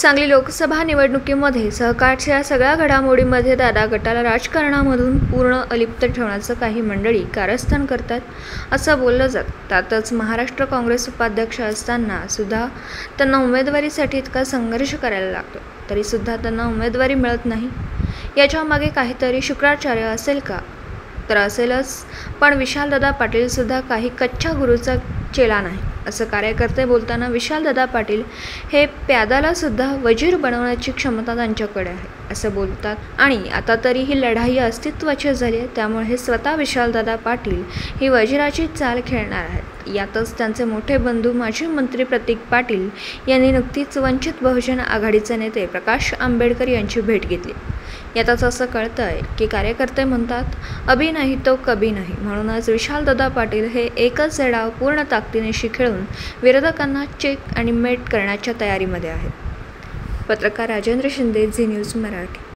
सांगली लोकसभा निवडणुकीमध्ये सहकारच्या सगळ्या घडामोडींमध्ये दादा गटाला राजकारणामधून पूर्ण अलिप्त ठेवण्याचं काही मंडळी कारस्थान करतात असं बोललं जातं. त्यातच महाराष्ट्र काँग्रेस उपाध्यक्ष असताना सुद्धा त्यांना उमेदवारीसाठी इतका संघर्ष करायला लागतो, तरीसुद्धा त्यांना उमेदवारी मिळत नाही. याच्यामागे काहीतरी शुक्राचार्य असेल का? तर असेलच, पण विशालदादा पाटीलसुद्धा काही कच्च्या गुरूचा चेला नाही असं कार्यकर्ते बोलताना विशालदादा पाटील हे प्यादाला सुद्धा वजीर बनवण्याची क्षमता त्यांच्याकडे आहे असं बोलतात. आणि आता तरी ही लढाई अस्तित्वाची झाली आहे, त्यामुळे हे स्वतः विशालदादा पाटील ही वजीराची चाल खेळणार आहेत. यातच त्यांचे मोठे बंधू माजी मंत्री प्रतीक पाटील यांनी नुकतीच वंचित बहुजन आघाडीचे नेते प्रकाश आंबेडकर यांची भेट घेतली. यातच असं कळतंय की कार्यकर्ते म्हणतात अभी नाही तो कभी नाही. म्हणूनच विशालदादा पाटील हे एकच डाव पूर्ण ताकदीनिशी खेळून विरोधकांना चेक आणि मेट करण्याच्या तयारीमध्ये आहेत. पत्रकार राजेंद्र शिंदे, झी न्यूज मराठी.